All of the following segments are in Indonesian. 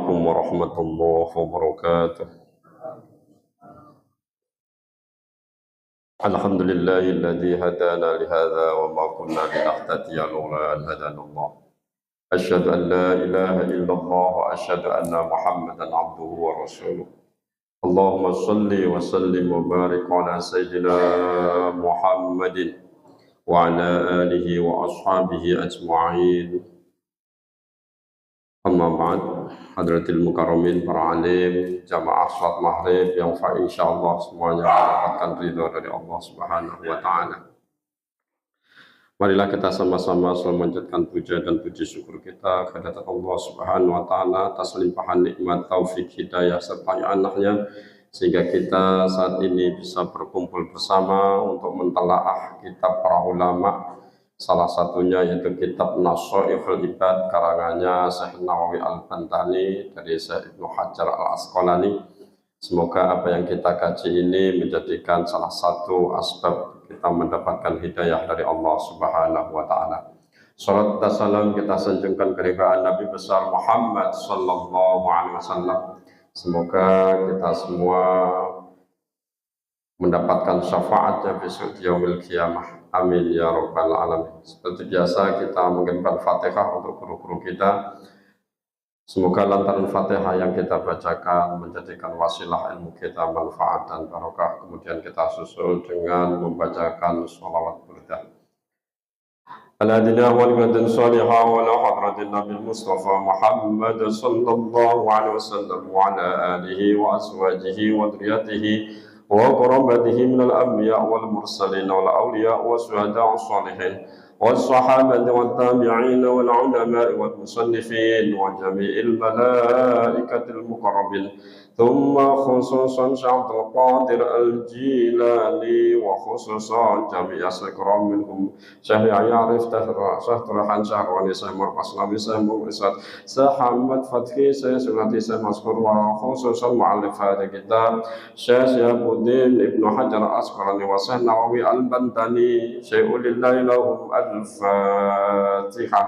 عليكم ورحمة الله وبركاته. الحمد لله الذي هدانا لهذا وما كنا لنهتدي لولا أن هدانا الله. أشهد أن لا إله إلا الله وأشهد أن محمدا عبده ورسوله. اللهم صل وسلم وبارك على سيدنا محمد وعلى آله وأصحابه أجمعين. Amma ba'd, hadratil mukarramin, para alim, jamaah sholat maghrib yang insyaallah semuanya mendapatkan ridho dari Allah Subhanahu wa taala. Marilah kita sama-sama selalu melanjutkan puja dan puji syukur kita kehadirat Allah Subhanahu wa taala atas limpahan nikmat taufik hidayah serta anaknya sehingga kita saat ini bisa berkumpul bersama untuk mentelaah kitab para ulama. Salah satunya yaitu kitab Nashaihul Ibad karangannya Syekh Nawawi Al-Bantani dari Syekh Ibnu Hajar Al-Asqalani. Semoga apa yang kita kaji ini menjadikan salah satu asbab kita mendapatkan hidayah dari Allah Subhanahu wa taala. Salat dan salam kita sanjungkan kepada Nabi besar Muhammad sallallahu alaihi wasallam. Semoga kita semua mendapatkan syafaatnya besok di yaumil qiyamah. Amin ya rabbal alamin. Seperti biasa kita mengirimkan Fatihah untuk guru-guru kita. Semoga lantaran Fatihah yang kita bacakan menjadikan wasilah ilmu kita manfaat dan barokah. Kemudian kita susul dengan membacakan sholawat burdah. Al-adina wal madin salihah wa la hadratin Nabi Mustafa Muhammad sallallahu alaihi wasallam wa ala alihi wa aswajihi wa dhurriyyatihi وقربته من الأنبياء والمرسلين والأولياء والشهداء والصالحين والصحابة والتابعين والعلماء والمصنفين وجميع الملائكة المقربين ثم خصوصا شيخ عبد القادر الجيلاني وخصوصا جميع الكرام منهم شيخ يعرف شيخ طرحان شهرواني شيخ مرقس نبي شيخ مغرسات شيخ محمد فتحي شيخ سنتي شيخ مسكور وخصوصا مؤلف هذا الكتاب شيخ شهاب الدين ابن حجر العسقلاني وشيخ نووي البنتاني شيء لله لهم الفاتحة.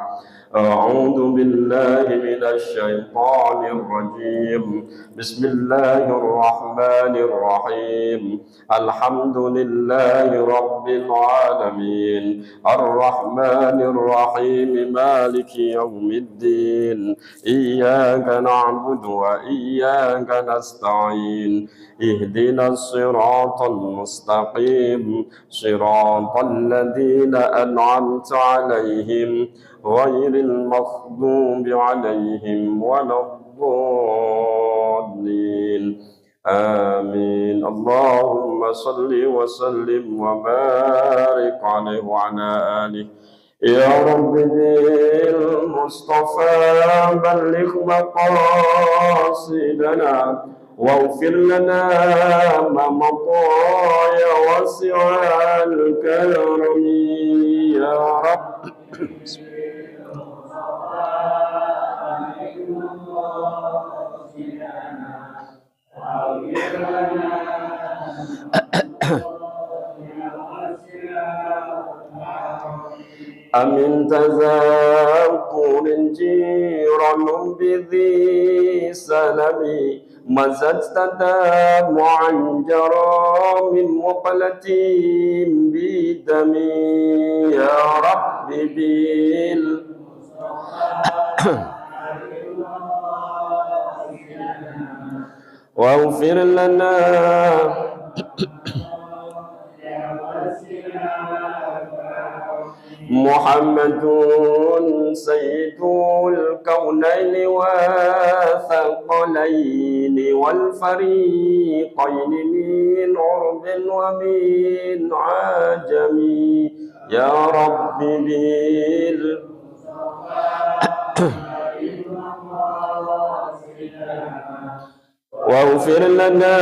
أعوذ بالله من الشيطان الرجيم. بسم الله الرحمن الرحيم. الحمد لله رب العالمين الرحمن الرحيم مالك يوم الدين إياك نعبد وإياك نستعين اهدنا الصراط المستقيم صراط الذين أنعمت عليهم غير المغضوب عليهم ولا الضالين آمين. اللهم صل وسلم وبارك عليه وعلى آله. يا رب بالمصطفى بلغ مقاصدنا واغفر لنا ما مضى يا واسع الكرم يا رب. أمن تذكر جيران بذي سلم مزجت دمعا جرى من مقلة بدمي يا رب واغفر لنا محمد سيد الكونين والثقلين والفريقين من عرب ومن عجم يا رب واغفر لنا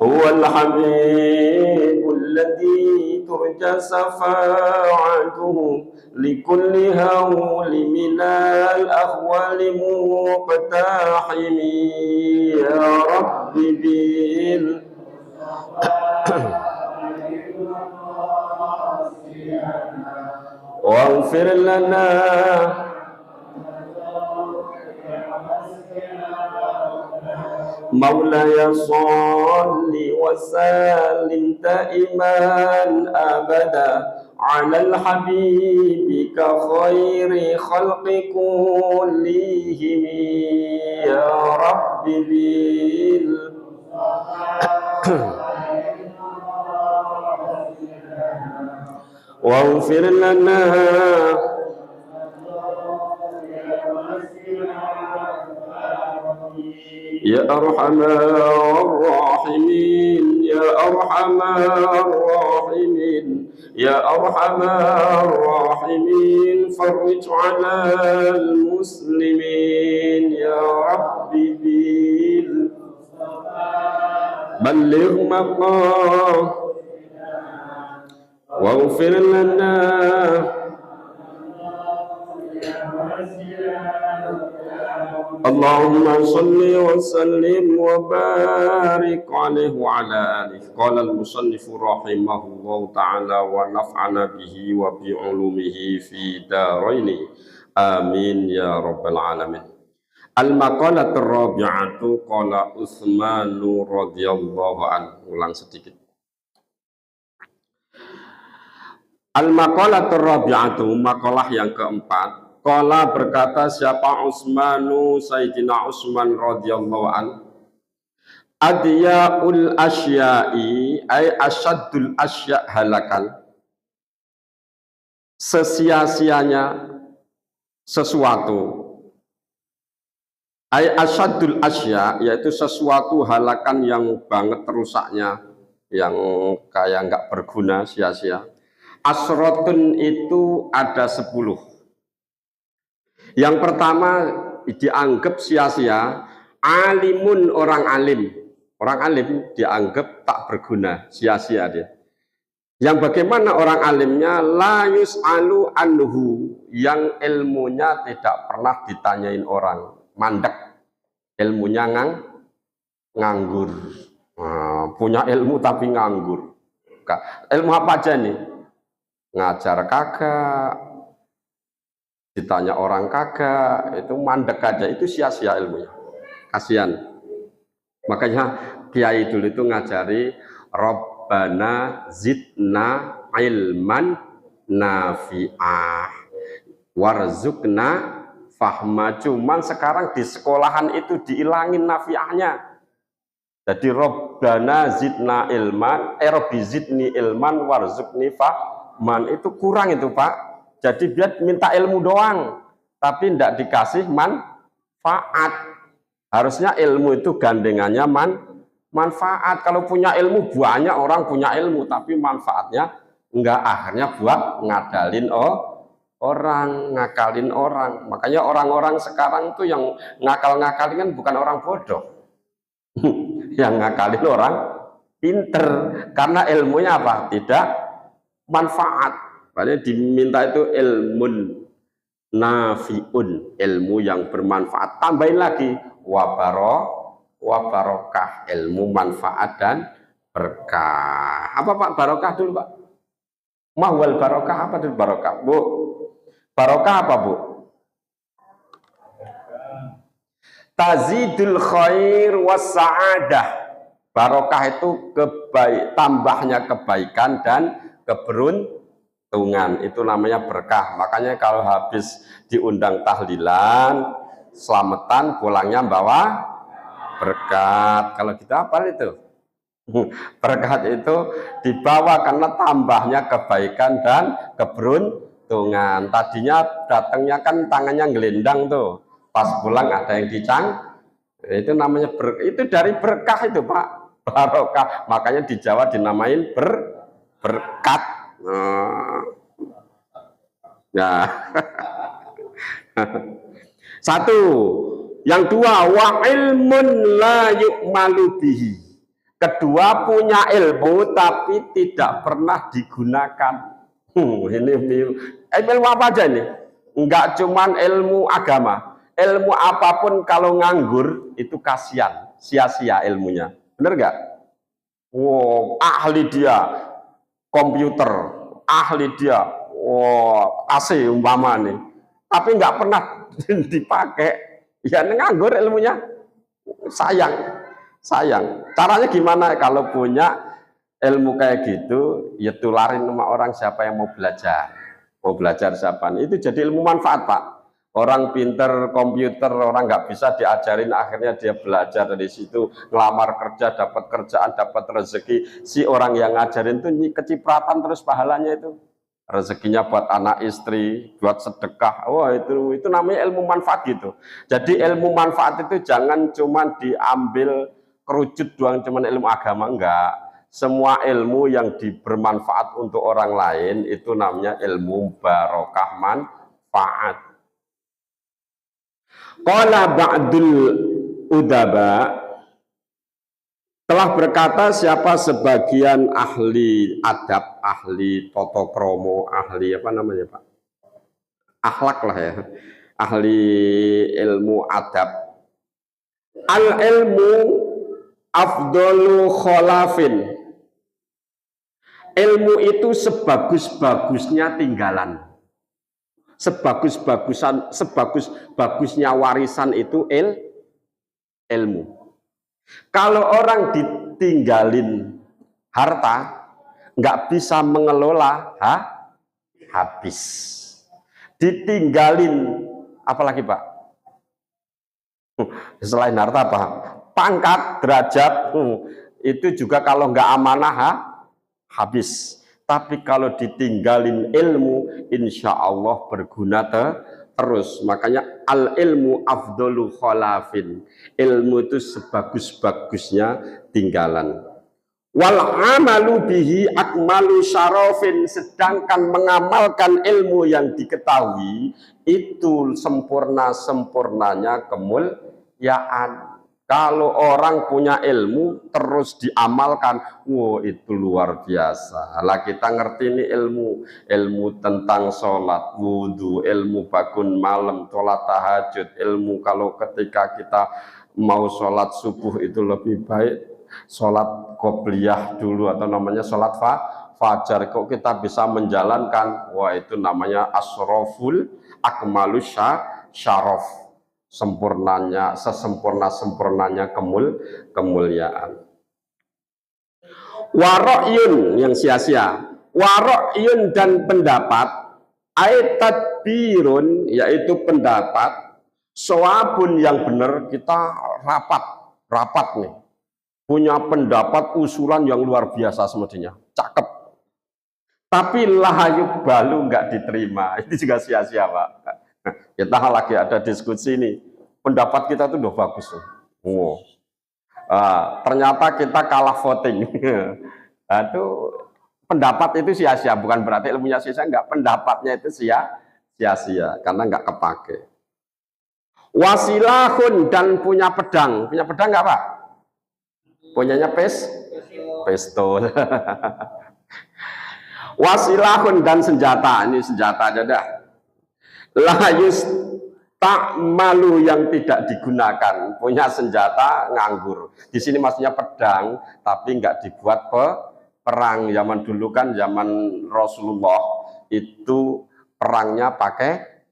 هو الحبيب الذي ترجى شفاعته لكل هول من الأهوال مقتحم يا رب واغفر لنا مولاي صل وسلم دائما أبدا على الحبيب كخير خلق كلهم يا رب واغفر لنا يا أرحم الراحمين يا أرحم الراحمين يا أرحم الراحمين فرج على المسلمين يا ربي بلغ مقام واغفر لنا اللهم صل وسلم وبارك عليه وعلى آله. قال المصنف رحمه الله تعالى ونفعنا به وبعلومه في دارين آمين يا رب العالمين. Al-maqalatur rabi'atu qala Utsman radhiyallahu anhu. Ulang sedikit. Al-maqalatur rabi'atu, makalah yang keempat. Qala berkata siapa Utsmanu, Sayyidina Utsman radhiyallahu anhu. Adyaul asya'i ay asyaddul asya' halakan. Sesia-sianya sesuatu. Ay asyadul asya, yaitu sesuatu halakan yang banget rusaknya, yang kayak nggak berguna, sia-sia. Asrotun itu ada 10. Yang pertama dianggap sia-sia, alimun orang alim. Orang alim dianggap tak berguna, sia-sia dia. Yang bagaimana orang alimnya? La yus'alu anhu, yang ilmunya tidak pernah ditanyain orang. Mandek, ilmunya nganggur. Nah, punya ilmu tapi nganggur. Ilmu apa aja nih? Ngajar kagak, ditanya orang kagak, itu mandek aja, itu sia-sia ilmunya. Kasihan. Makanya kiai dulu itu ngajari Rabbana zidna ilman nafi'ah warzukna fahma. Cuman sekarang di sekolahan itu diilangin nafiahnya. Jadi Rabbana zidna ilman, Rabbi zidni ilman warzukni fahman, itu kurang itu Pak. Jadi biar minta ilmu doang, tapi tidak dikasih manfaat. Harusnya ilmu itu gandengannya manfaat. Kalau punya ilmu, banyak orang punya ilmu, tapi manfaatnya enggak, akhirnya buat ngadalin orang, ngakalin orang. Makanya orang-orang sekarang tuh yang ngakal-ngakalin kan bukan orang bodoh. Yang ngakalin orang pinter, karena ilmunya apa? Tidak manfaat. Makanya diminta itu ilmun nafiun, ilmu yang bermanfaat. Tambahin lagi wabarokah, ilmu manfaat dan berkah. Apa Pak barokah dulu Pak? Mahwal barokah apa dulu barokah Bu? Barokah apa Bu? Tazidul khair was sa'adah. Barokah itu tambahnya kebaikan dan keberuntungan. Itu namanya berkah. Makanya kalau habis diundang tahlilan, selamatan, pulangnya bawa berkat. Kalau kita apa itu? Berkat itu dibawa karena tambahnya kebaikan dan keberuntungan. Tadinya datangnya kan tangannya ngelendang tuh, pas pulang ada yang dicang, itu namanya itu dari berkah itu Pak, barokah. Makanya di Jawa dinamain berkat. Ya. Satu. Yang dua, wa ilmun la yu'malu bihi. Kedua, punya ilmu tapi tidak pernah digunakan. Ini ilmu apa aja nih? Enggak cuman ilmu agama, ilmu apapun kalau nganggur itu kasihan, sia-sia ilmunya. Bener nggak? Wow, ahli dia komputer, ahli dia AC umpama nih, tapi nggak pernah dipakai, ya nganggur ilmunya, sayang. Caranya gimana kalau punya ilmu kayak gitu? Ya tularin sama orang, siapa yang mau belajar siapa nih? Itu jadi ilmu manfaat Pak. Orang pinter komputer, orang nggak bisa diajarin, akhirnya dia belajar dari situ, ngelamar kerja, dapat kerjaan, dapat rezeki. Si orang yang ngajarin tuh kecipratan terus pahalanya itu. Rezekinya buat anak istri, buat sedekah. Wah, itu namanya ilmu manfaat gitu. Jadi ilmu manfaat itu jangan cuma diambil kerucut doang, cuman ilmu agama, enggak. Semua ilmu yang bermanfaat untuk orang lain itu namanya ilmu barokah manfaat. Qala ba'dul udaba, telah berkata siapa sebagian ahli adab, ahli tata krama, ahli apa namanya Pak? Akhlak lah ya. Ahli ilmu adab. Al ilmu afdalu kholafin. Ilmu itu sebagus-bagusnya tinggalan. Sebagus-bagusnya warisan itu ilmu. Kalau orang ditinggalin harta, nggak bisa mengelola, habis. Ditinggalin, apalagi Pak? Selain harta apa? Pangkat, derajat, itu juga kalau nggak amanah, habis. Tapi kalau ditinggalin ilmu, insya Allah berguna terus. Makanya al ilmu afdolu kholafin. Ilmu itu sebagus-bagusnya tinggalan. Wal amalu bihi akmalu syarofin. Sedangkan mengamalkan ilmu yang diketahui itu sempurnanya kemuliaan. Kalau orang punya ilmu terus diamalkan, wow itu luar biasa. Lah kita ngerti ini ilmu tentang sholat, wudhu, ilmu bangun malam, sholat tahajud, ilmu kalau ketika kita mau sholat subuh itu lebih baik sholat qobliyah dulu atau namanya sholat fajar. Kok kita bisa menjalankan? Wah itu namanya asroful akmalus syaraf. Sesempurnanya kemuliaan. Waro'yun yang sia-sia, waro'yun dan pendapat, tadbirun yaitu pendapat, soabun yang benar. Kita rapat nih, punya pendapat usulan yang luar biasa semestinya, cakep. Tapi lahayuk balu nggak diterima, itu juga sia-sia Pak. Kita lagi ada diskusi nih, pendapat kita tuh udah bagus tuh. Wow. Ternyata kita kalah voting. Itu pendapat itu sia-sia, bukan berarti ilmunya sia-sia, enggak, pendapatnya itu sia-sia karena enggak kepake. Wasilahun dan punya pedang enggak Pak? Punyanya pistol. Wasilahun dan senjata, ini senjata aja dah. Layus tak malu yang tidak digunakan, punya senjata nganggur. Di sini maksudnya pedang, tapi nggak dibuat perang. Zaman dulu kan zaman Rasulullah itu perangnya pakai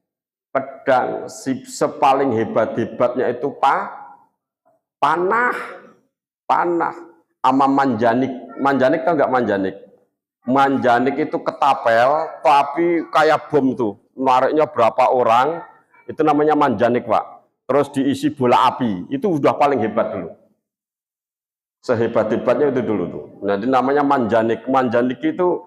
pedang. Sepaling hebat-hebatnya itu panah. Sama manjanik tau nggak manjanik? Manjanik itu ketapel, tapi kayak bom tuh. Nariknya berapa orang, itu namanya manjanik Pak. Terus diisi bola api, itu udah paling hebat dulu. Sehebat-hebatnya itu dulu tuh. Nah, ini namanya manjanik. Manjanik itu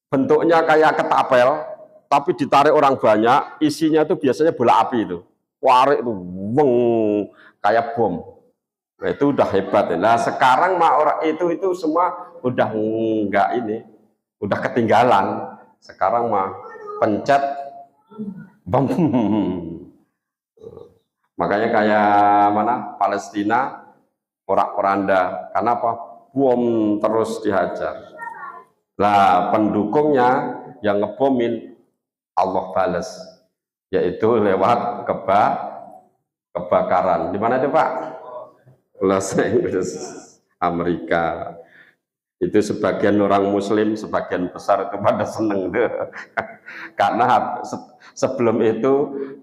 bentuknya kayak ketapel, tapi ditarik orang banyak, isinya itu biasanya bola api itu. Warik itu, weng, kayak bom. Nah, itu udah hebat ya. Nah, sekarang mah orang itu semua udah enggak ini, udah ketinggalan. Sekarang mah pencet bom. Makanya kayak mana Palestina porak-poranda, karena apa? Bom terus dihajar. Lah pendukungnya yang ngebomin Allah balas, yaitu lewat kebakaran. Di mana itu Pak? Los Angeles, Amerika. Itu sebagian orang Muslim, sebagian besar itu pada seneng deh. Karena sebelum itu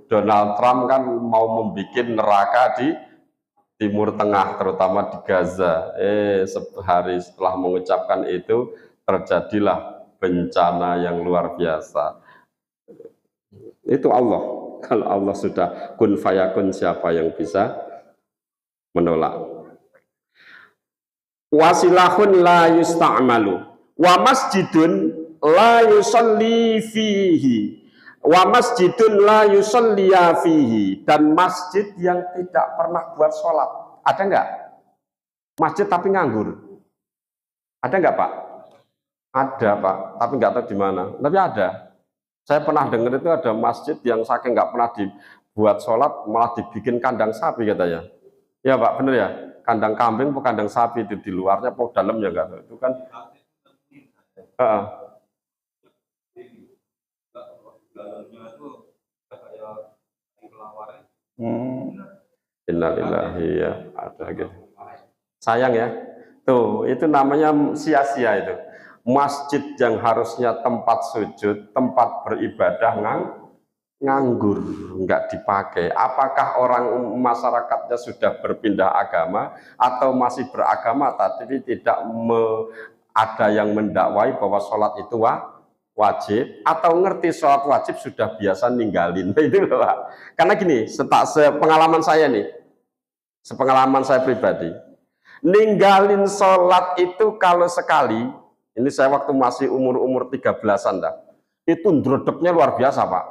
Donald Trump kan mau membuat neraka di Timur Tengah, terutama di Gaza. Sehari setelah mengucapkan itu terjadilah bencana yang luar biasa. Itu Allah. Kalau Allah sudah kun fayakun, siapa yang bisa menolak? Wasilahun la yusta'malu wa masjidun la yusalli fihi wa masjidun la yusalliya fihi, dan masjid yang tidak pernah buat sholat. Ada enggak? Masjid tapi nganggur. Ada enggak, Pak? Ada, Pak, tapi enggak tahu di mana. Tapi ada. Saya pernah dengar itu ada masjid yang saking nggak pernah dibuat sholat, malah dibikin kandang sapi katanya. Ya Pak, bener ya? Kandang kambing atau kandang sapi itu di luarnya atau dalamnya nggak tahu. Itu kan. Innalillahi, ya, ada gitu. Sayang ya. Tuh, itu namanya sia-sia itu. Masjid yang harusnya tempat sujud, tempat beribadah nganggur, nggak dipakai. Apakah orang masyarakatnya sudah berpindah agama atau masih beragama tapi tidak ada yang mendakwai bahwa sholat itu wajib, atau ngerti sholat wajib sudah biasa ninggalin itu loh Pak. Karena gini, sepengalaman saya nih, sepengalaman saya pribadi, ninggalin sholat itu kalau sekali. Ini saya waktu masih umur 13-an dah. Itu ndredegnya luar biasa, Pak.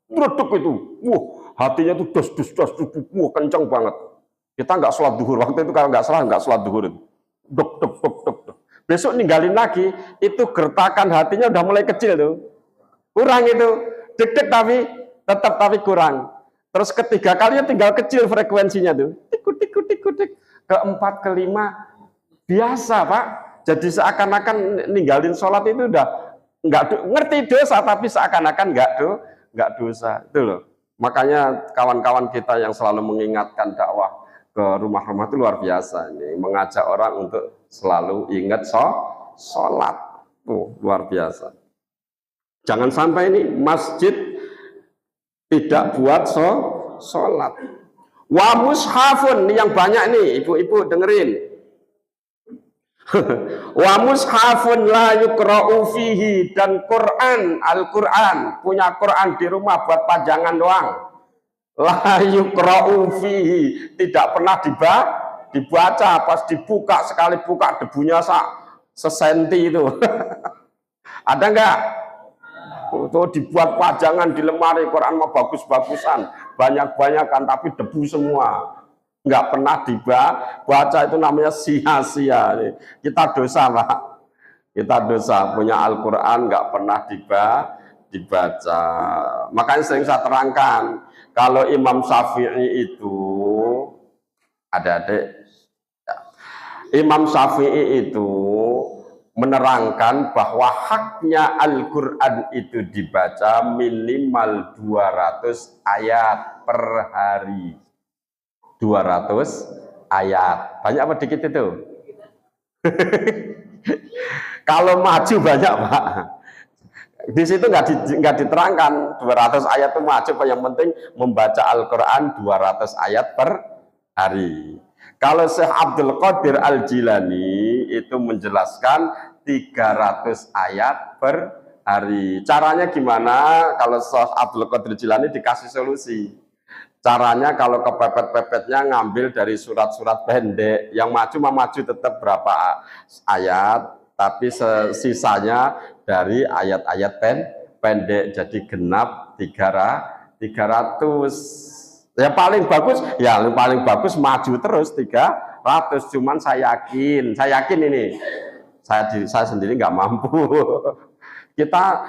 Ndredeg itu. Hatinya tuh dos, kencang banget. Kita nggak sholat duhur. Waktu itu kalau nggak salah nggak sholat duhur itu. Dok. Besok ninggalin lagi, itu gertakan hatinya udah mulai kecil tuh. Kurang itu. Deg-deg tapi kurang. Terus ketiga kalinya tinggal kecil frekuensinya tuh. Tikut. Keempat, kelima, biasa, Pak. Jadi seakan-akan ninggalin sholat itu udah nggak ngerti dosa, tapi seakan-akan nggak dosa. Itu loh. Makanya kawan-kawan kita yang selalu mengingatkan dakwah ke rumah-rumah itu luar biasa. Ini mengajak orang untuk selalu ingat sholat. Tuh, luar biasa. Jangan sampai ini masjid tidak buat sholat. Wa mushafun, yang banyak nih, ibu-ibu dengerin. Wa mushafun la yukra'u fihi, dan Quran, Al-Quran, punya Quran di rumah buat pajangan doang. La yukra'u fihi, tidak pernah dibaca, pas dibuka, sekali buka debunya sesenti itu. Ada enggak? Itu dibuat pajangan di lemari, Quran mah bagus-bagusan, banyak-banyakan, tapi debu semua. Nggak pernah dibaca, itu namanya sia-sia. Kita dosa, Pak. Kita dosa, punya Al-Quran nggak pernah dibaca. Makanya sering saya terangkan, kalau Imam Syafi'i itu, adik-adik, Imam Syafi'i itu menerangkan bahwa haknya Al-Quran itu dibaca minimal 200 ayat per hari. 200 ayat. Banyak apa dikit itu? Kalau maju banyak, Pak. Di situ nggak diterangkan 200 ayat itu maju, Pak. Yang penting membaca Al-Quran 200 ayat per hari. Kalau Syekh Abdul Qadir Al-Jilani itu menjelaskan 300 ayat per hari. Caranya gimana? Kalau Syekh Abdul Qadir Al-Jilani dikasih solusi. Caranya kalau kepepet-pepetnya ngambil dari surat-surat pendek, yang maju tetap berapa ayat, tapi sisanya dari ayat-ayat pendek, jadi genap 300. Ya paling bagus maju terus 300. Cuman saya yakin ini, saya sendiri nggak mampu. Kita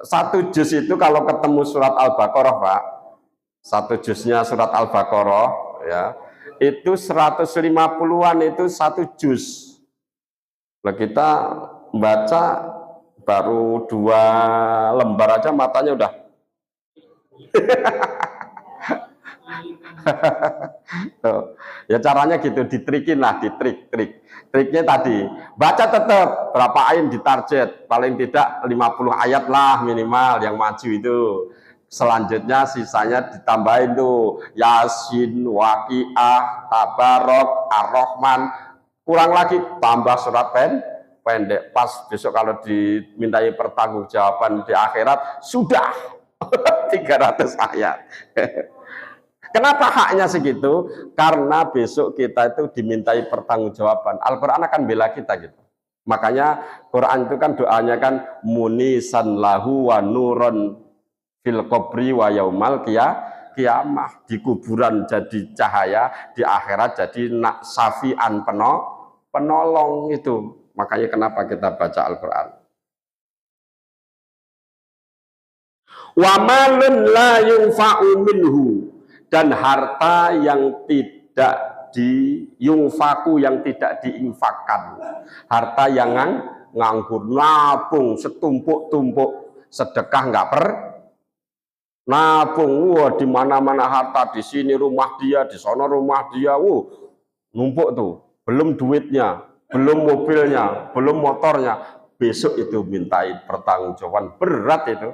satu juz itu kalau ketemu surat Al-Baqarah, Pak, satu juznya surat Al-Baqarah, ya, itu 150-an itu satu juz. Nah, kita baca baru 2 lembar aja matanya udah Tuh. Ya caranya gitu, ditrikin lah, ditrik. Triknya tadi, baca tetap berapa ayat ditarget, paling tidak 50 ayat lah minimal yang maju itu. Selanjutnya sisanya ditambahin tuh Yasin, Waqiah, Tabarok, Ar-Rahman, kurang lagi tambah surat pendek. Pas besok kalau dimintai pertanggungjawaban di akhirat sudah 300 ayat. Kenapa haknya segitu? Karena besok kita itu dimintai pertanggungjawaban. Al-Quran akan bela kita gitu. Makanya Quran itu kan doanya kan munisan lahu wa nuron fil qabri wa yaumal kiamah. Di kuburan jadi cahaya, di akhirat jadi safian penolong itu. Makanya kenapa kita baca Al-Quran. Wa malun la yunfa'u minhu, dan harta yang tidak diyungfaku, yang tidak diinfakkan, harta yang nganggur, nabung setumpuk-tumpuk, sedekah nggak nabung, wah di mana-mana harta, di sini rumah dia, di sana rumah dia, numpuk tuh, belum duitnya, belum mobilnya, belum motornya, besok itu mintai pertanggungjawaban, berat itu.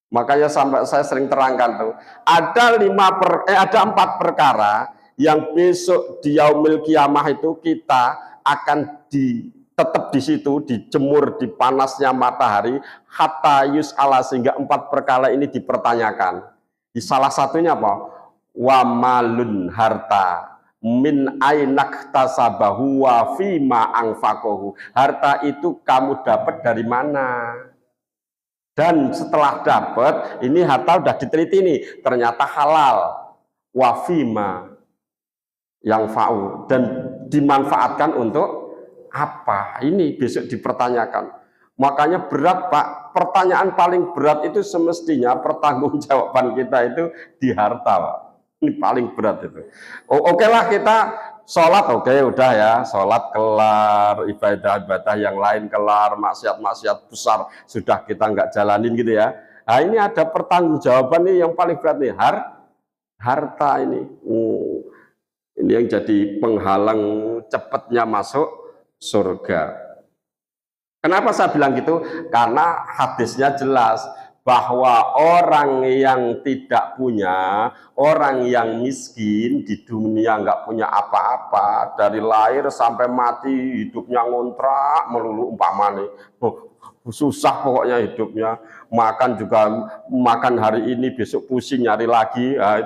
Makanya sampai saya sering terangkan tuh, ada 4 perkara yang besok di yaumil kiamah itu kita akan tetap di situ, dijemur di panasnya matahari, hatta yus'ala, sehingga 4 perkara ini dipertanyakan. Salah satunya apa? Wa malun, harta, min ainak tasabahu wa fima angfakohu, harta itu kamu dapat dari mana? Dan setelah dapat, ini harta udah diteliti nih, ternyata halal, wafima yang fa'u, dan dimanfaatkan untuk apa? Ini besok dipertanyakan. Makanya berat Pak, pertanyaan paling berat itu semestinya pertanggungjawaban kita itu di harta Pak. Ini paling berat itu. Oke lah kita sholat, oke udah ya, sholat kelar, ibadah-ibadah yang lain kelar, maksiat-maksiat besar sudah kita nggak jalanin gitu ya. Nah ini ada pertanggungjawaban nih yang paling berat nih, harta ini. Ini yang jadi penghalang cepatnya masuk surga. Kenapa saya bilang gitu? Karena hadisnya jelas bahwa orang yang tidak punya, orang yang miskin di dunia nggak punya apa-apa, dari lahir sampai mati hidupnya ngontrak melulu umpamane, susah pokoknya hidupnya, makan juga makan hari ini besok pusing nyari lagi, nah,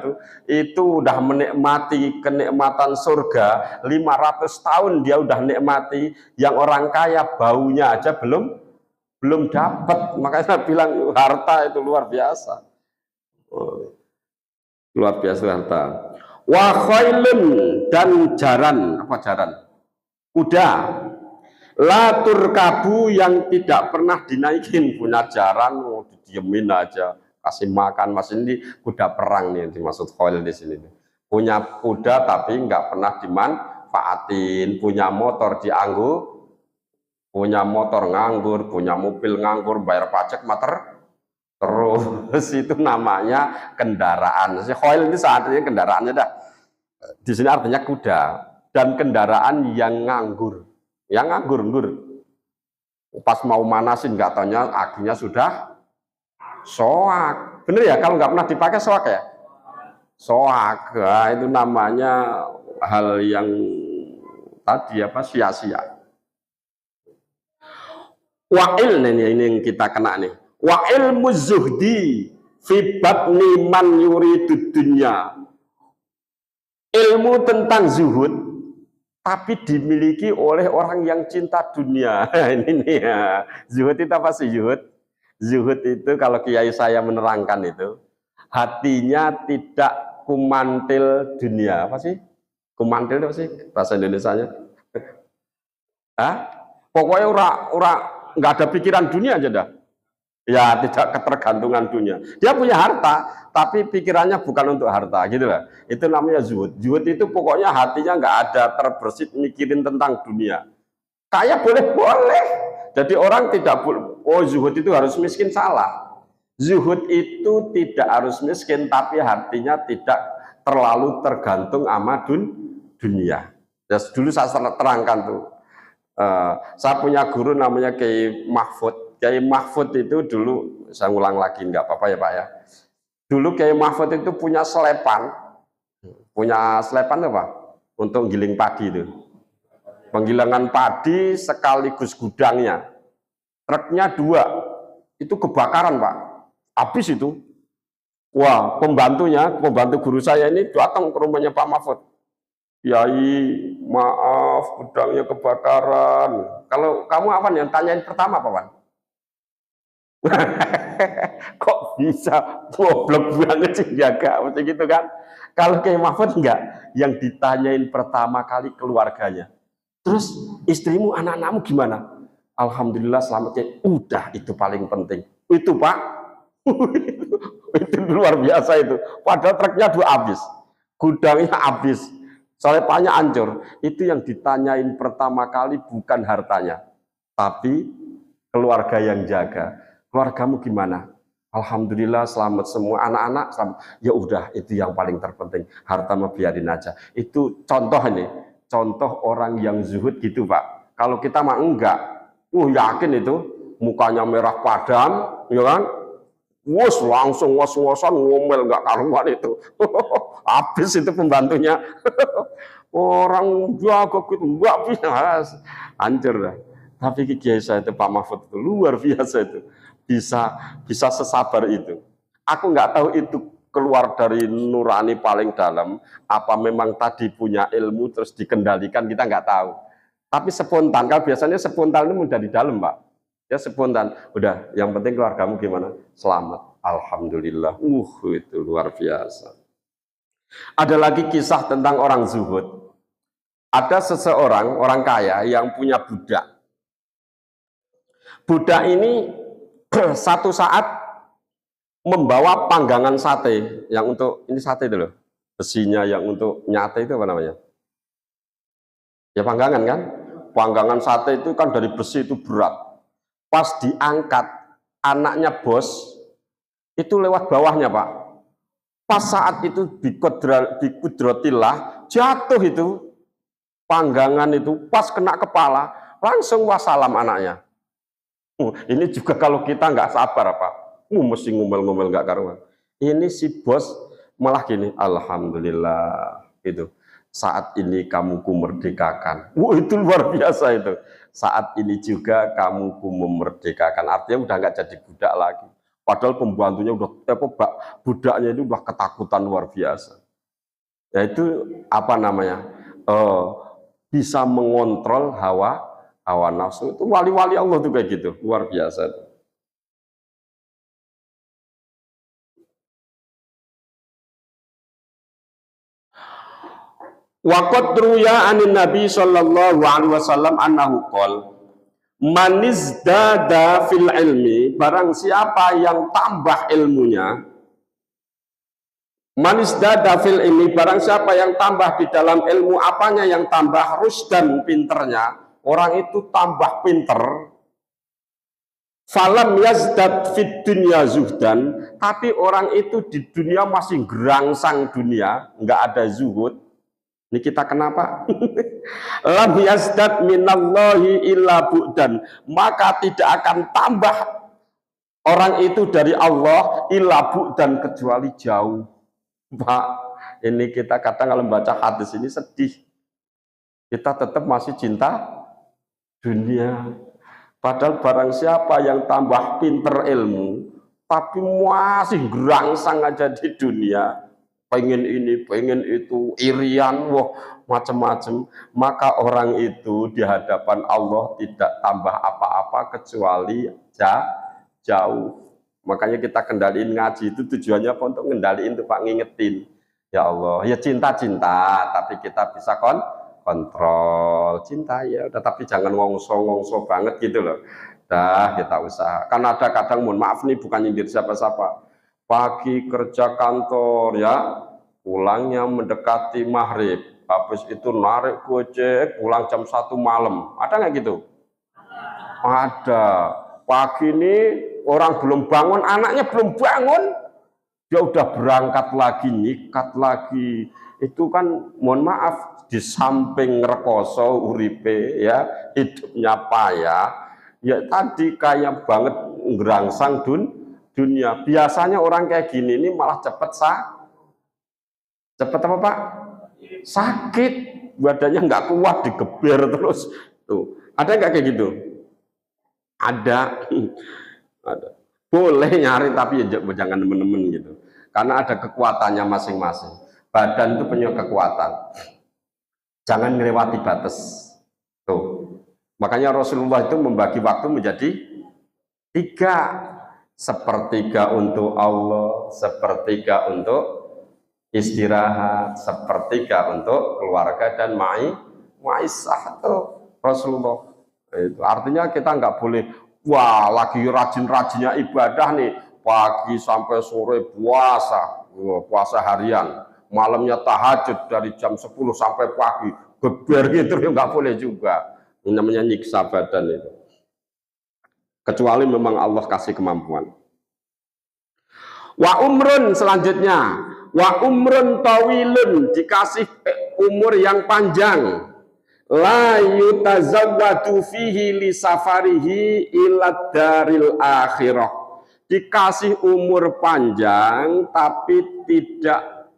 itu udah menikmati kenikmatan surga 500 tahun dia udah nikmati, yang orang kaya baunya aja belum dapat. Makanya saya bilang harta itu luar biasa. Luar biasa harta. Wa khailun, dan jaran, apa jaran? Kuda. La turkabu, yang tidak pernah dinaikin, punya jaran, didiemin aja, kasih makan. Mas ini kuda perang nih dimaksud khail di sini. Punya kuda tapi nggak pernah dimanfaatin, punya motor dianggur, punya motor nganggur, punya mobil nganggur, bayar pajak terus itu namanya kendaraan. Si khail ini saatnya kendaraannya dah. Di sini artinya kuda dan kendaraan yang nganggur, pas mau manasin nggak taunya akinya sudah soak. Bener ya, kalau nggak pernah dipakai soak ya, soak. Nah, itu namanya hal yang tadi apa, sia-sia. Wa'il, ini yang kita kena nih. Wa'il muzuhdi fi batni man yuridud dunya. Ilmu tentang zuhud tapi dimiliki oleh orang yang cinta dunia. Ini nih ya. Zuhud itu apa sih zuhud? Zuhud itu kalau kiai saya menerangkan itu, hatinya tidak kumantil dunia. Apa sih? Kumantil itu apa sih bahasa Indonesianya? Hah? Pokoknya nggak ada pikiran dunia aja dah. Ya, tidak ketergantungan dunia. Dia punya harta, tapi pikirannya bukan untuk harta, gitu lah. Itu namanya zuhud. Zuhud itu pokoknya hatinya nggak ada terbersit mikirin tentang dunia. Kaya boleh. Jadi orang tidak boleh, oh zuhud itu harus miskin, salah. Zuhud itu tidak harus miskin, tapi hatinya tidak terlalu tergantung sama dunia. Ya, dulu saya terangkan tuh. Saya punya guru namanya Kiai Mahfud. Kiai Mahfud itu dulu, saya ulang lagi nggak apa-apa ya Pak ya. Dulu Kiai Mahfud itu punya selepan apa? Untuk giling padi itu. Penggilingan padi sekaligus gudangnya. Truknya 2, itu kebakaran Pak. Habis itu. Wah, pembantu guru saya ini datang ke rumahnya Pak Mahfud. Yai, maaf, gudangnya kebakaran. Kalau kamu apa yang tanyain pertama Pak Wan? Kok bisa goblok banget sih jaga, macam gitu kan? Kalau Kiai Mahfud enggak, yang ditanyain pertama kali keluarganya. Terus istrimu, anak-anakmu gimana? Alhamdulillah selamat ya. Udah, itu paling penting. Itu Pak. Itu luar biasa itu. Padahal truknya 2 habis, gudangnya habis, selepannya hancur. Itu yang ditanyain pertama kali bukan hartanya, tapi keluarga yang jaga. Keluargamu gimana? Alhamdulillah selamat semua, anak-anak selamat. Ya udah, itu yang paling terpenting. Harta mah biarin aja. Itu contoh ini, contoh orang yang zuhud gitu Pak. Kalau kita mah enggak, yakin itu mukanya merah padam, ya kan? Wus langsung ngos-ngosan ngomel nggak karuan itu. Habis itu pembantunya. Orang jago gitu nggak bisa, hancur lah. Tapi Kiai saya itu Pak Mahfud itu luar biasa itu. Bisa sesabar itu. Aku nggak tahu itu keluar dari nurani paling dalam, apa memang tadi punya ilmu terus dikendalikan, kita nggak tahu. Tapi spontan, kalau biasanya spontan itu mudah di dalam Pak. Ya spontan, udah yang penting keluargamu gimana? Selamat, alhamdulillah. Itu luar biasa. Ada lagi kisah tentang orang zuhud. Ada seseorang, orang kaya yang punya budak. Budak ini satu saat membawa panggangan sate yang untuk, ini sate itu loh, besinya yang untuk nyate itu apa namanya? Ya panggangan kan? Panggangan sate itu kan dari besi, itu berat. Pas diangkat, anaknya bos itu lewat bawahnya Pak. Pas saat itu bikudrotillah jatuh itu panggangan itu, pas kena kepala langsung wassalam anaknya. Ini juga kalau kita nggak sabar Pak, mesti ngomel-ngomel nggak karuan. Ini si bos malah gini, alhamdulillah itu. Saat ini kamu kumerdekakan. Itu luar biasa itu. Saat ini juga kamu kumerdekakan. Artinya udah nggak jadi budak lagi. Padahal pembantunya budaknya itu udah ketakutan luar biasa. Yaitu apa namanya? Bisa mengontrol hawa nafsu. Itu wali-wali Allah tuh kayak gitu, luar biasa. Waqad ruya anin Nabi sallallahu alaihi wasallam annahu qol man izdada fil ilmi, barang siapa yang tambah ilmunya, man izdada fil ilmi, barang siapa yang tambah di dalam ilmu, apanya yang tambah? Rusdan, pinternya. Orang itu tambah pinter. Falam yazdad fid dunya zuhdan, tapi orang itu di dunia masih gerangsang dunia, nggak ada zuhud. Ini kita kenapa? Lam yazdad minallahi illa bu'dan, maka tidak akan tambah orang itu dari Allah illa bu'dan, kecuali jauh. Pak, ini kita kadang kalau membaca hadis ini sedih. Kita tetap masih cinta dunia. Padahal barang siapa yang tambah pinter ilmu, tapi masih gerangsang aja di dunia, pengen ini, pengen itu, irian, wah macam-macam, maka orang itu di hadapan Allah tidak tambah apa-apa kecuali jauh. Makanya kita kendaliin ngaji itu tujuannya apa? Untuk ngendaliin tuh Pak, ngingetin. Ya Allah, ya cinta-cinta, tapi kita bisa kontrol cinta ya udah, tapi jangan ngongso banget gitu loh. Dah kita usaha. Kan ada kadang, mohon maaf nih, bukan nyindir siapa-siapa, pagi kerja kantor ya, pulangnya mendekati maghrib, habis itu narik gojek pulang jam 1 malam. Ada nggak gitu? Ada. Pagi ini orang belum bangun, anaknya belum bangun, Dia udah berangkat lagi, nyikat lagi. Itu kan mohon maaf, di samping rekoso uripe ya, hidupnya payah. Ya tadi kayak banget ngerangsang dunia. Biasanya orang kayak gini ini malah cepet apa Pak? Sakit, badannya nggak kuat, digeber terus. Tuh, ada nggak kayak gitu? Ada. Ada. Boleh nyari tapi ya jangan temen-temen gitu. Karena ada kekuatannya masing-masing. Badan itu punya kekuatan. Jangan melewati batas. Tuh. Makanya Rasulullah itu membagi waktu menjadi 3. Sepertiga untuk Allah, sepertiga untuk istirahat, sepertiga untuk keluarga dan maisah tuh Rasulullah. Itu artinya kita nggak boleh wah lagi rajin-rajinnya ibadah nih pagi sampai sore puasa harian, malamnya tahajud dari jam 10 sampai pagi geber gitu ya nggak boleh juga. Ini namanya nyiksa badan itu. Kecuali memang Allah kasih kemampuan. Wa umrun selanjutnya, wa umrun tawilun dikasih umur yang panjang. La yutazawwadu fihi li safarihi ila daril akhirah. Dikasih umur panjang tapi tidak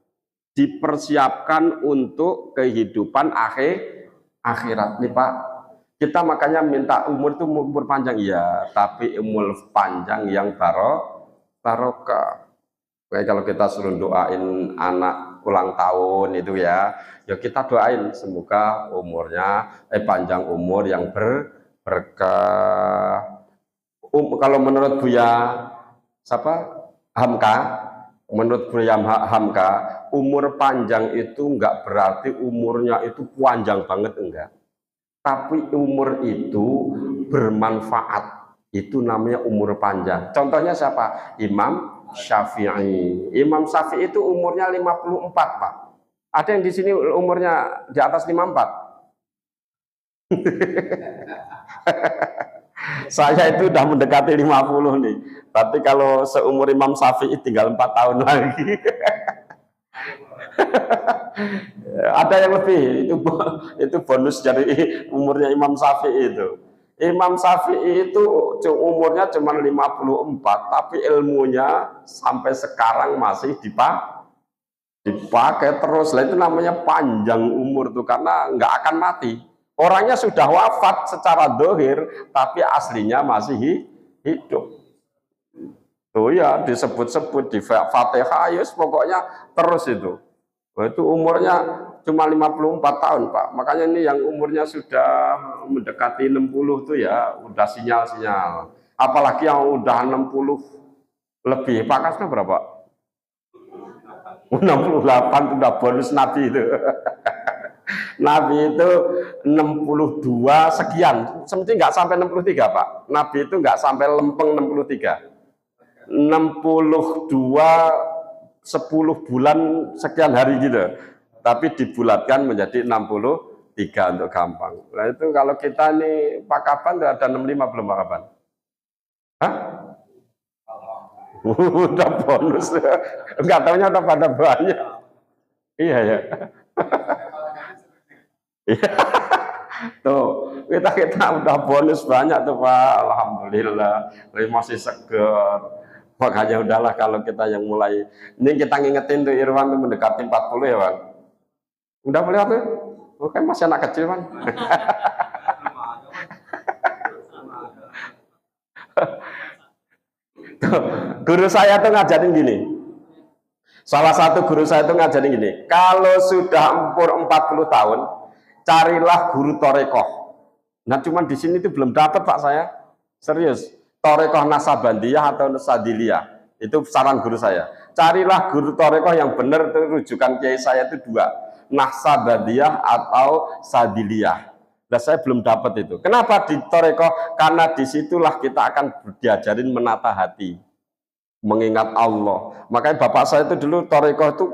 dipersiapkan untuk kehidupan akhirat nih Pak. Kita makanya minta umur itu umur panjang ya, tapi umur panjang yang barokah. Kayak kalau kita suruh doain anak ulang tahun itu ya kita doain semoga umurnya panjang umur yang berkah. Kalau menurut Buya Hamka, menurut Buya Hamka, umur panjang itu enggak berarti umurnya itu panjang banget, enggak. Tapi umur itu bermanfaat, itu namanya umur panjang. Contohnya siapa? Imam Syafi'i. Imam Syafi'i itu umurnya 54 Pak. Ada yang di sini umurnya di atas 54? Saya itu udah mendekati 50 nih. Tapi kalau seumur Imam Syafi'i tinggal 4 tahun lagi. Ada yang lebih, itu bonus dari umurnya Imam Syafi'i itu. Imam Syafi'i itu umurnya cuma 54, tapi ilmunya sampai sekarang masih dipakai terus. Lah itu namanya panjang umur tuh, karena nggak akan mati. Orangnya sudah wafat secara dohir, tapi aslinya masih hidup. Tuh ya disebut-sebut di Fatihah, pokoknya terus itu. Itu umurnya cuma 54 tahun Pak. Makanya ini yang umurnya sudah mendekati 60 tuh ya udah sinyal-sinyal. Apalagi yang udah 60 lebih. Pak Kasnya berapa? 68 itu udah bonus Nabi itu. Nabi itu 62 sekian. Semestinya nggak sampai 63 Pak. Nabi itu nggak sampai lempeng 63. 62 10 bulan sekian hari gitu, tapi dibulatkan menjadi 63 untuk gampang. Nah itu kalau kita nih Pak Kaban ada 65 belum Pak Kaban? Hah? Udah bonus, nggak tahunya udah pada banyak. Iya ya. Tuh kita udah bonus banyak tuh Pak, alhamdulillah, masih seger. Makanya udahlah kalau kita yang mulai, ini kita ngingetin tuh Irwan tuh mendekati 40 ya Bang. Udah melihat tuh? Oke, masih anak kecil Bang. Guru saya tuh ngajarin gini. Salah satu guru saya tuh ngajarin gini. Kalau sudah umur 40 tahun, carilah guru torekoh. Nah cuman di sini tuh belum dapat Pak saya. Serius. Torekoh Nasabandiyah atau Sadiliyah, itu saran guru saya. Carilah guru torekoh yang benar, itu rujukan kiai saya itu 2, Nasabandiyah atau Sadiliyah. Nah saya belum dapat itu. Kenapa di torekoh? Karena disitulah kita akan diajarin menata hati, mengingat Allah. Makanya bapak saya itu dulu torekoh itu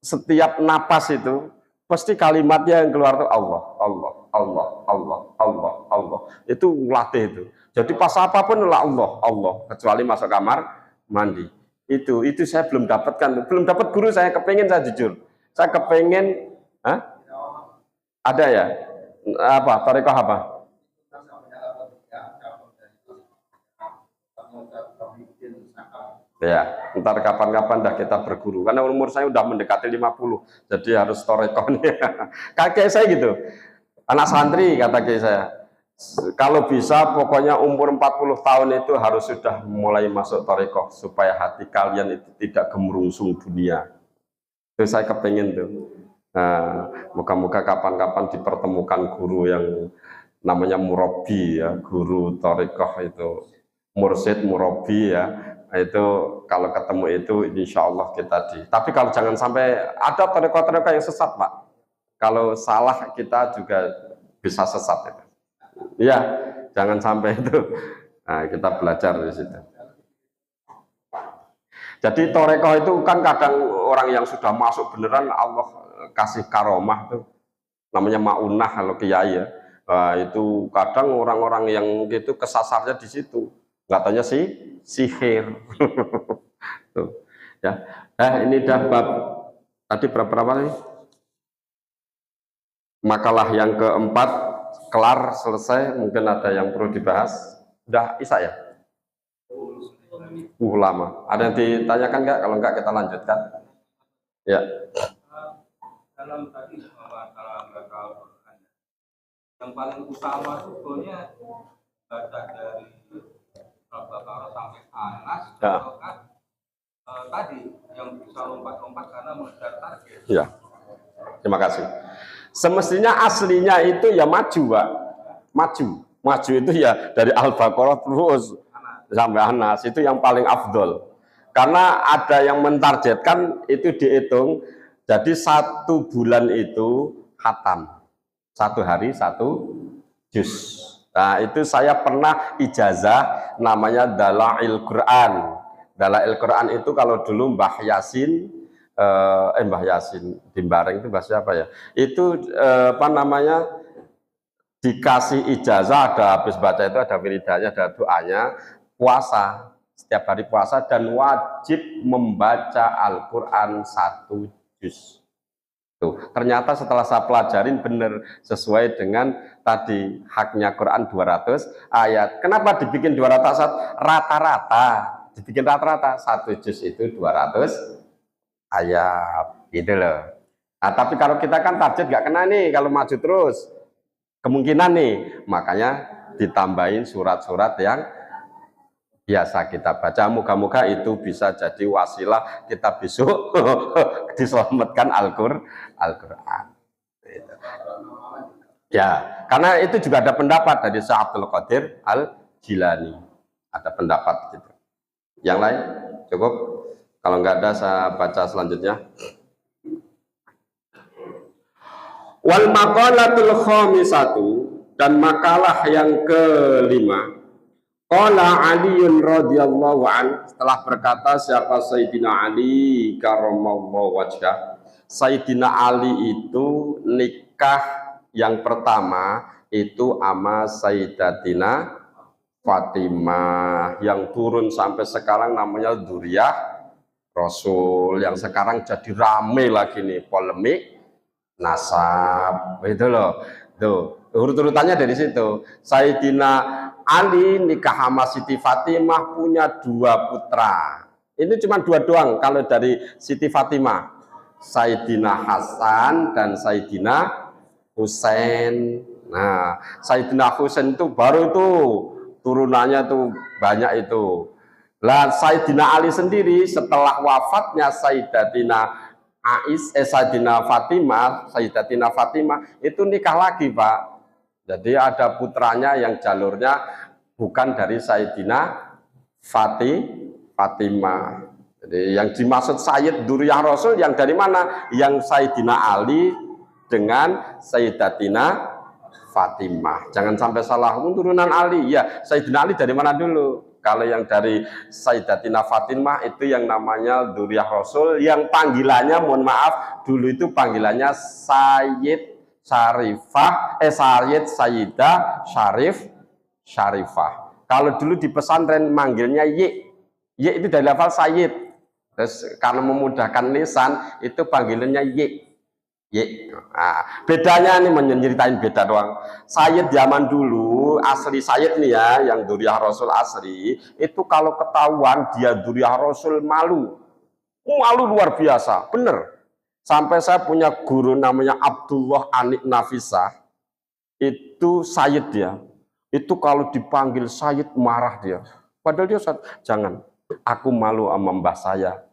setiap napas itu pasti kalimatnya yang keluar tuh Allah, Allah, Allah, Allah, Allah, Allah. Itu latih itu. Jadi pas apapun lah Allah, Allah. Kecuali masuk kamar mandi. Itu saya belum dapatkan, belum dapat guru. Saya kepengen, saya jujur, saya kepengen. Ada ya, apa tarekoh apa? Ya, ntar kapan-kapan dah kita berguru. Karena umur saya udah mendekati 50, jadi harus tarekoh nih. Kakek saya gitu, anak santri kata kakek saya, kalau bisa pokoknya umur 40 tahun itu harus sudah mulai masuk tarekoh supaya hati kalian itu tidak gemerungsung dunia. Itu saya kepengen tuh. Nah, moga-moga kapan-kapan dipertemukan guru yang namanya murabi ya, guru tarekoh itu, mursyid murabi ya. Itu kalau ketemu itu insya Allah kita tapi kalau jangan sampai ada tarekoh-tarekoh yang sesat Pak, kalau salah kita juga bisa sesat itu. Ya, jangan sampai itu. Nah, kita belajar di situ. Jadi tarekoh itu kan kadang orang yang sudah masuk beneran Allah kasih karomah tuh, namanya maunah kalau kiai ya. Nah, itu kadang orang-orang yang gitu kesasarnya di situ, katanya sihir. Tuh, ya. Ini dah bab tadi berapa nih? Makalah yang keempat kelar, selesai. Mungkin ada yang perlu dibahas. Udah Isa ya? Lama. Ada yang ditanyakan nggak? Kalau nggak kita lanjutkan. Ya. Dalam tadi masalah Al-Quran, yang paling utama sebetulnya baca dari Al-Baqarah sampai Anas, ya. Kan tadi yang bisa lompat-lompat karena mengejar target. Ya. Terima kasih. Semestinya aslinya itu ya maju, Pak. Maju itu ya dari Al-Baqarah terus sampai Anas, itu yang paling afdol. Karena ada yang mentargetkan itu dihitung, jadi 1 bulan itu khatam. 1 hari 1 juz. Nah, itu saya pernah ijazah namanya Dalail Quran. Dalail Quran itu kalau dulu Mbah Yasin di Bareng itu bahasa apa ya? Itu apa namanya? Dikasih ijazah, ada habis baca itu ada wiridanya, ada doanya, puasa setiap hari puasa dan wajib membaca Al-Quran 1 juz. Tuh, ternyata setelah saya pelajarin benar sesuai dengan tadi haknya Quran 200 ayat. Kenapa dibikin 200 ayat? Rata-rata dibikin rata-rata 1 juz itu 200 ayat gitu loh. Nah, tapi kalau kita kan target nggak kena nih kalau maju terus. Kemungkinan nih, makanya ditambahin surat-surat yang biasa kita baca. Moga-moga itu bisa jadi wasilah kita besok diselamatkan Al-Quran. Ya, karena itu juga ada pendapat dari Syekh Abdul Qadir Al-Jilani. Ada pendapat gitu. Yang lain cukup? Kalau nggak ada saya baca selanjutnya. Wal maqalatul khamisatu, dan makalah yang kelima. Qala Aliun radhiyallahu an, setelah berkata siapa Sayyidina Ali karramallahu wajhah. Sayyidina Ali itu nikah yang pertama itu ama Sayyidatina Fatimah, yang turun sampai sekarang namanya Dzurriyyah Rasul, yang sekarang jadi rame lagi nih polemik nasab, itu loh. Tuh, urut-urutannya dari situ. Sayyidina Ali nikah sama Siti Fatimah punya 2 putra. Ini cuma 2 doang kalau dari Siti Fatimah. Sayyidina Hasan dan Sayyidina Husain. Nah, Sayyidina Husain itu baru itu turunannya tuh banyak itu. Lah Sayyidina Ali sendiri setelah wafatnya Sayyidatina Sayyidatina Fatimah itu nikah lagi, Pak. Jadi ada putranya yang jalurnya bukan dari Sayyidina Fatimah. Jadi yang dimaksud Sayyid Dzurriyyah Rasul yang dari mana? Yang Sayyidina Ali dengan Sayyidatina Fatimah. Jangan sampai salah, turunan Ali. Ya, Sayyidina Ali dari mana dulu? Kalau yang dari Sayyidatina Fatimah itu yang namanya Dzurriyyah Rasul, yang panggilannya mohon maaf dulu itu panggilannya Sayyid Syarifah, Sayyid Sayyidah Syarifah. Kalau dulu di pesantren manggilnya Y itu dari lafal Sayyid. Terus karena memudahkan lisan itu panggilannya Y. Y. Nah, bedanya nih menyeritain beda doang. Sayyid zaman dulu asli Sayyid nih ya, yang Dzurriyyah Rasul asli itu kalau ketahuan dia Dzurriyyah Rasul malu luar biasa, bener. Sampai saya punya guru namanya Abdullah Anik Nafisah, itu Sayyid dia. Itu kalau dipanggil Sayyid marah dia. Padahal dia jangan, aku malu sama mbah saya,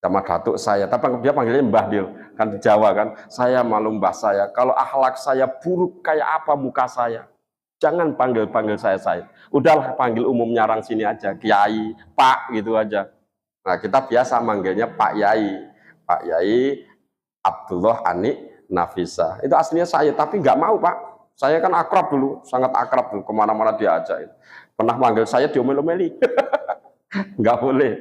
sama datuk saya, tapi dia panggilnya mbah dia kan di Jawa kan, saya malu mbah saya, kalau akhlak saya buruk kayak apa muka saya, jangan panggil saya, udahlah panggil umum nyarang sini aja, Kiai, Pak gitu aja. Nah kita biasa manggilnya Pak Yai Abdullah Anik Nafisa, itu aslinya saya, tapi nggak mau Pak, saya kan akrab dulu, sangat akrab dulu, kemana-mana diajak, pernah manggil saya diomel-omeli. nggak boleh,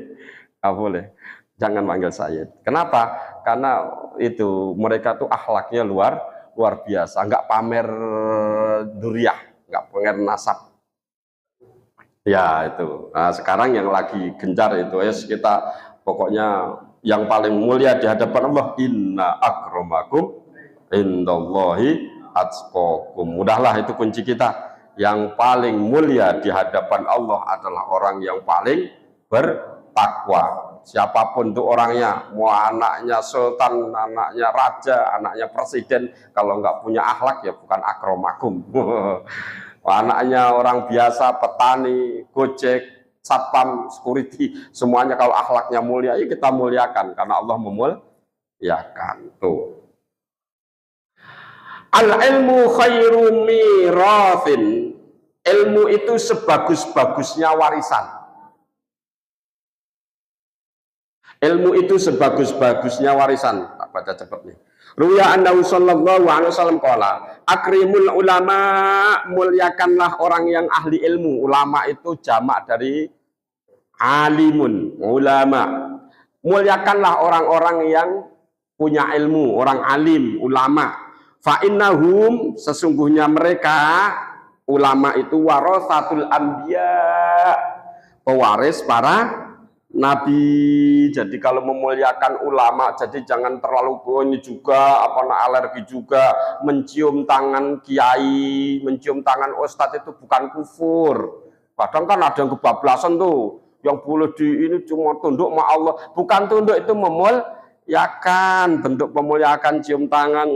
jangan manggil Sayyid. Kenapa? Karena itu mereka tuh akhlaknya luar biasa, nggak pamer duriah, nggak pamer nasab. Ya itu. Nah, sekarang yang lagi gencar itu kita pokoknya yang paling mulia di hadapan Allah, inna akramakum indallahi atqakum. Mudahlah itu kunci kita. Yang paling mulia di hadapan Allah adalah orang yang paling bertakwa. Siapapun itu orangnya, mau anaknya sultan, anaknya raja, anaknya presiden, kalau nggak punya akhlak ya bukan akramakum. Anaknya orang biasa, petani, gojek, satpam, security, semuanya kalau akhlaknya mulia, ya kita muliakan karena Allah memuliakan. Tuh. Al-ilmu khairu mirathin. Ilmu itu sebagus-bagusnya warisan. Ilmu itu sebagus-bagusnya warisan. Tak baca cepet nih. Ruya annahu sallallahu alaihi wasallam qala, akrimul ulama, muliakanlah orang yang ahli ilmu. Ulama itu jamak dari alimun, ulama. Muliakanlah orang-orang yang punya ilmu, orang alim, ulama. Fa innahum, sesungguhnya mereka ulama itu warasatul anbiya, pewaris para nabi. Jadi kalau memuliakan ulama, jadi jangan terlalu ini juga alergi juga, mencium tangan kiai, mencium tangan ustadz itu bukan kufur. Kadang kan ada yang kebablasan tuh, yang boleh di ini cuma tunduk sama Allah, bukan tunduk, itu memuliakan, bentuk pemuliakan, cium tangan,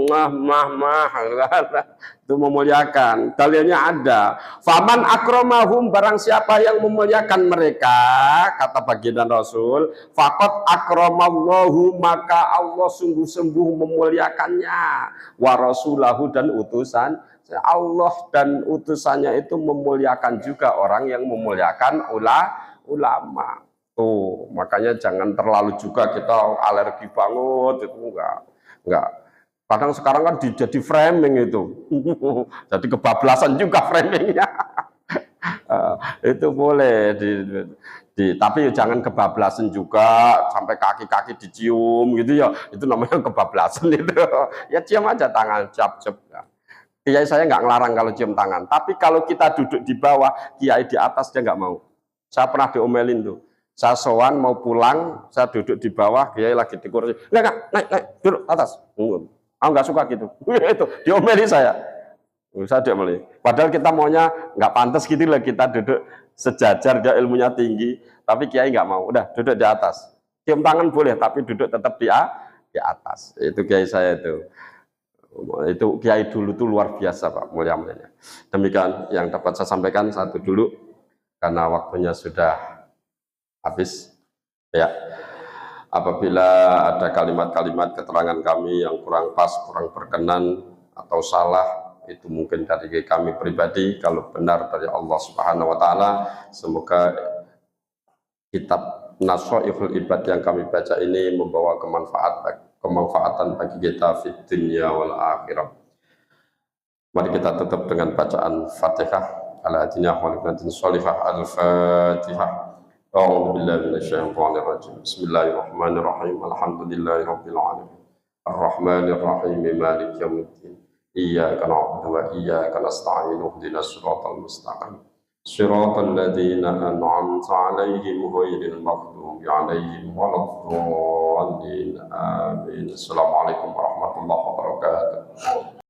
itu memuliakan. Dalilnya ada. Faman akramahum, barang siapa yang memuliakan mereka, kata baginda Rasul, faqad akramallahu, maka Allah sungguh-sungguh memuliakannya, wa rasulahu, dan utusan Allah dan utusannya itu memuliakan juga orang yang memuliakan ulama. Tuh, makanya jangan terlalu juga kita alergi banget, itu enggak. Kadang sekarang kan jadi framing itu. Jadi kebablasan juga framingnya. Itu boleh tapi jangan kebablasan juga sampai kaki-kaki dicium gitu ya. Itu namanya kebablasan itu. Ya cium aja tangan, cap-cap. Kiai saya nggak ngelarang kalau cium tangan. Tapi kalau kita duduk di bawah, kiai di atas dia nggak mau. Saya pernah diomelin tuh. Saya sowan mau pulang, saya duduk di bawah, kiai lagi di kursi. Enggak, naik, duduk atas. Aku nggak suka gitu. Itu diomeli saya. Saya diomeli. Padahal kita maunya nggak pantas gitu lah, kita duduk sejajar, dia ilmunya tinggi, tapi kiai nggak mau. Udah duduk di atas. Cium tangan boleh, tapi duduk tetap di atas. Itu kiai saya itu. Itu kiai dulu tuh luar biasa Pak, mulia-mulianya. Demikian yang dapat saya sampaikan satu dulu, karena waktunya sudah habis ya. Apabila ada kalimat-kalimat keterangan kami yang kurang pas, kurang berkenan atau salah, itu mungkin dari kami pribadi. Kalau benar dari Allah Subhanahu wa taala, semoga kitab Nashaikhul Ibad yang kami baca ini membawa kemanfaatan bagi kita di dunia wal akhirah. Mari kita tutup dengan bacaan Fatihah. Al-Adinah wal-Qadin Sholihah Al-Fatihah. A'udzu billahi minasyaitonir rajim. Bismillahirrahmanirrahim. Alhamdulillahi rabbil alamin. Arrahmanir rahim. Maliki yaumiddin. Iyyaka na'budu wa iyyaka nasta'in. Ihdinas siratal mustaqim. صراط الذين أنعمت عليهم غير المغضوب عليهم ولا الضالين آمين. السلام عليكم ورحمة الله وبركاته.